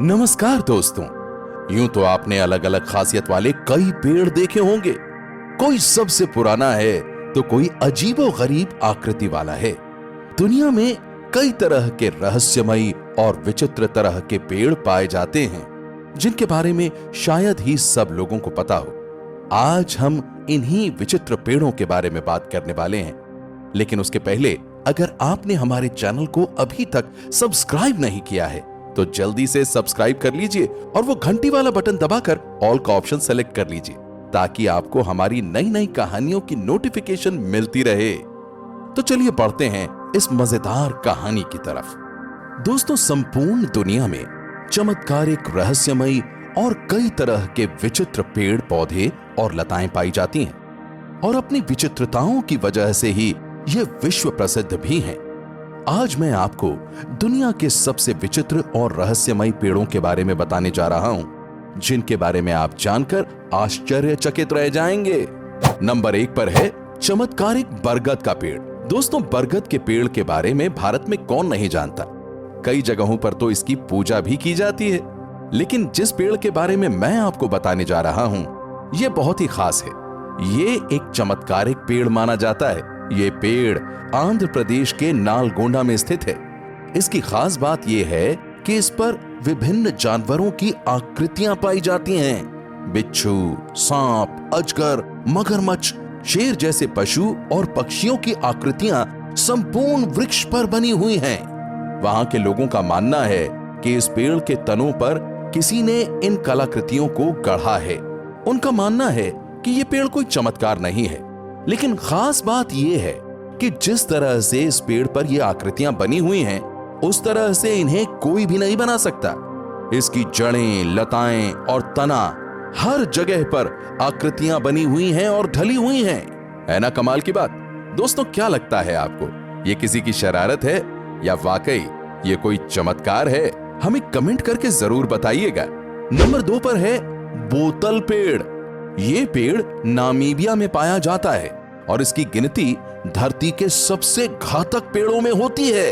नमस्कार दोस्तों। यूं तो आपने अलग अलग खासियत वाले कई पेड़ देखे होंगे। कोई सबसे पुराना है तो कोई अजीबोगरीब आकृति वाला है। दुनिया में कई तरह के रहस्यमयी और विचित्र तरह के पेड़ पाए जाते हैं जिनके बारे में शायद ही सब लोगों को पता हो। आज हम इन्हीं विचित्र पेड़ों के बारे में बात करने वाले हैं, लेकिन उसके पहले अगर आपने हमारे चैनल को अभी तक सब्सक्राइब नहीं किया है तो जल्दी से सब्सक्राइब कर लीजिए और वो घंटी वाला बटन दबाकर ऑल का ऑप्शन सेलेक्ट कर लीजिए ताकि आपको हमारी नई नई कहानियों की नोटिफिकेशन मिलती रहे। तो चलिए बढ़ते हैं इस मजेदार कहानी की तरफ। दोस्तों, संपूर्ण दुनिया में चमत्कारिक, रहस्यमयी और कई तरह के विचित्र पेड़ पौधे और लताएं पाई जाती हैं और अपनी विचित्रताओं की वजह से ही ये विश्व प्रसिद्ध भी हैं। आज मैं आपको दुनिया के सबसे विचित्र और रहस्यमयी पेड़ों के बारे में बताने जा रहा हूं जिनके बारे में आप जानकर आश्चर्यचकित रह जाएंगे। नंबर 1 पर है चमत्कारिक बरगद का पेड़। दोस्तों, बरगद के पेड़ के बारे में भारत में कौन नहीं जानता। कई जगहों पर तो इसकी पूजा भी की जाती है, लेकिन जिस पेड़ के बारे में मैं आपको बताने जा रहा हूं यह बहुत ही खास है। ये एक चमत्कारिक पेड़ माना जाता है। ये पेड़ आंध्र प्रदेश के नालगोंडा में स्थित है। इसकी खास बात यह है कि इस पर विभिन्न जानवरों की आकृतियां पाई जाती हैं। बिच्छू, सांप, अजगर, मगरमच्छ, शेर जैसे पशु और पक्षियों की आकृतियां संपूर्ण वृक्ष पर बनी हुई हैं। वहां के लोगों का मानना है कि इस पेड़ के तनों पर किसी ने इन कलाकृतियों को गढ़ा है। उनका मानना है कि यह पेड़ कोई चमत्कार नहीं है, लेकिन खास बात यह है कि जिस तरह से इस पेड़ पर ये आकृतियां बनी हुई हैं, उस तरह से इन्हें कोई भी नहीं बना सकता। इसकी जड़ें, लताएं और तना हर जगह पर आकृतियां बनी हुई हैं और ढली हुई हैं। है ना कमाल की बात। दोस्तों, क्या लगता है आपको, ये किसी की शरारत है या वाकई ये कोई चमत्कार है? हमें कमेंट करके जरूर बताइएगा। नंबर 2 पर है बोतल पेड़। ये पेड़ नामीबिया में पाया जाता है और इसकी गिनती धरती के सबसे घातक पेड़ों में होती है।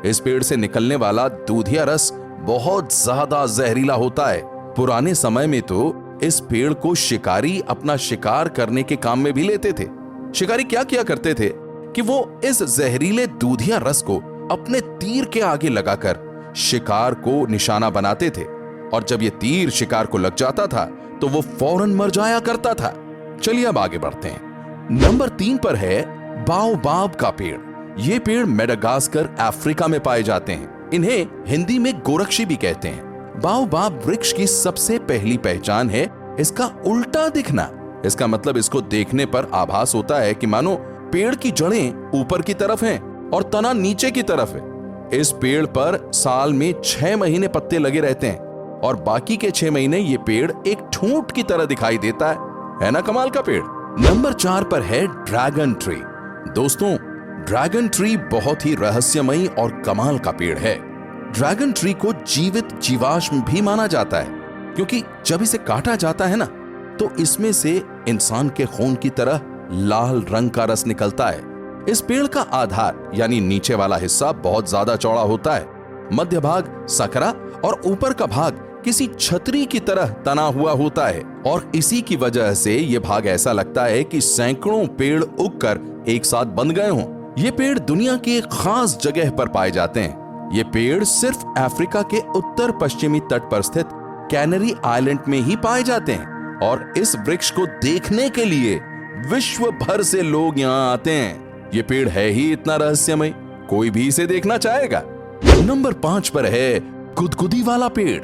इस पेड़ से निकलने वाला दूधिया रस बहुत ज्यादा जहरीला होता है। पुराने समय में तो इस पेड़ को शिकारी अपना शिकार करने के काम में भी लेते थे। शिकारी क्या किया करते थे कि वो इस जहरीले दूधिया रस को अपने तीर के आगे लगाकर शिकार को निशाना बनाते थे और जब ये तीर शिकार को लग जाता था तो वो फौरन मर जाया करता था। चलिए अब आगे बढ़ते हैं। नंबर 3 पर है बाओबाब का पेड़। ये पेड़ मेडागास्कर, अफ्रीका में पाए जाते हैं। इन्हें हिंदी में गोरक्षी भी कहते हैं। बाओबाब वृक्ष की सबसे पहली पहचान है इसका उल्टा दिखना। इसका मतलब इसको देखने पर आभास होता है कि मानो पेड़ की जड़ें ऊपर की तरफ हैं और तना नीचे की तरफ है। इस पेड़ पर साल में 6 महीने पत्ते लगे रहते हैं और बाकी के 6 महीने ये पेड़ एक ठूंठ की तरह दिखाई देता है ना कमाल का पेड़। नंबर 4 पर है ड्रैगन ट्री। दोस्तों, ड्रैगन ट्री बहुत ही रहस्यमयी और कमाल का पेड़ है। ड्रैगन ट्री को जीवित जीवाश्म भी माना जाता है क्योंकि जब इसे काटा जाता है ना तो इसमें से इंसान के खून की तरह लाल रंग का रस निकलता है। इस पेड़ का आधार यानी नीचे वाला हिस्सा बहुत ज्यादा चौड़ा होता है, मध्य भाग सकरा और ऊपर का भाग किसी छतरी की तरह तना हुआ होता है और इसी की वजह से यह भाग ऐसा लगता है कि सैकड़ों पेड़ उगकर एक साथ बन गए हों। ये पेड़ दुनिया की एक खास जगह पर पाए जाते हैं। ये पेड़ सिर्फ अफ्रीका के उत्तर पश्चिमी तट पर स्थित कैनरी आइलैंड में ही पाए जाते हैं और इस वृक्ष को देखने के लिए विश्व भर से लोग यहाँ आते हैं। ये पेड़ है ही इतना रहस्यमय, कोई भी इसे देखना चाहेगा। नंबर 5 पर है गुदगुदी वाला पेड़।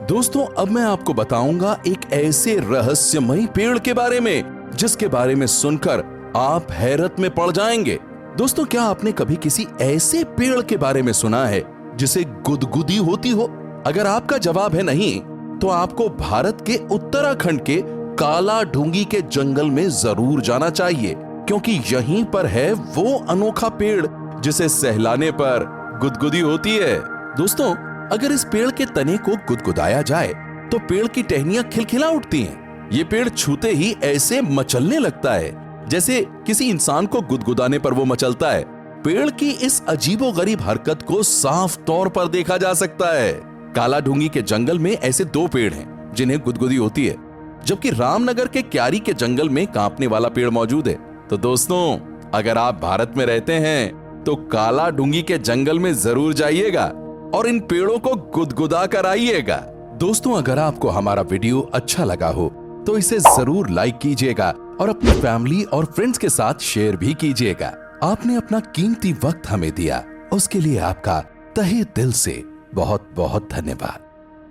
दोस्तों, अब मैं आपको बताऊंगा एक ऐसे रहस्यमयी पेड़ के बारे में जिसके बारे में सुनकर आप हैरत में पड़ जाएंगे। दोस्तों, क्या आपने कभी किसी ऐसे पेड़ के बारे में सुना है जिसे गुदगुदी होती हो? अगर आपका जवाब है नहीं तो आपको भारत के उत्तराखंड के काला ढूंगी के जंगल में जरूर जाना चाहिए क्योंकि यहीं पर है वो अनोखा पेड़ जिसे सहलाने पर गुदगुदी होती है। दोस्तों, अगर इस पेड़ के तने को गुदगुदाया जाए तो पेड़ की टहनियां खिलखिला उठती हैं। ये पेड़ छूते ही ऐसे मचलने लगता है जैसे किसी इंसान को गुदगुदाने पर वो मचलता है। पेड़ की इस अजीबोगरीब हरकत को साफ तौर पर देखा जा सकता है। काला ढूंगी के जंगल में ऐसे 2 पेड़ हैं जिन्हें गुदगुदी होती है, जबकि रामनगर के क्यारी के जंगल में कांपने वाला पेड़ मौजूद है। तो दोस्तों, अगर आप भारत में रहते हैं तो काला ढूंगी के जंगल में जरूर जाइएगा और इन पेड़ों को गुदगुदा कर आइएगा। दोस्तों, अगर आपको हमारा वीडियो अच्छा लगा हो तो इसे जरूर लाइक कीजिएगा और अपनी फैमिली और फ्रेंड्स के साथ शेयर भी कीजिएगा। आपने अपना कीमती वक्त हमें दिया, उसके लिए आपका तहे दिल से बहुत बहुत धन्यवाद।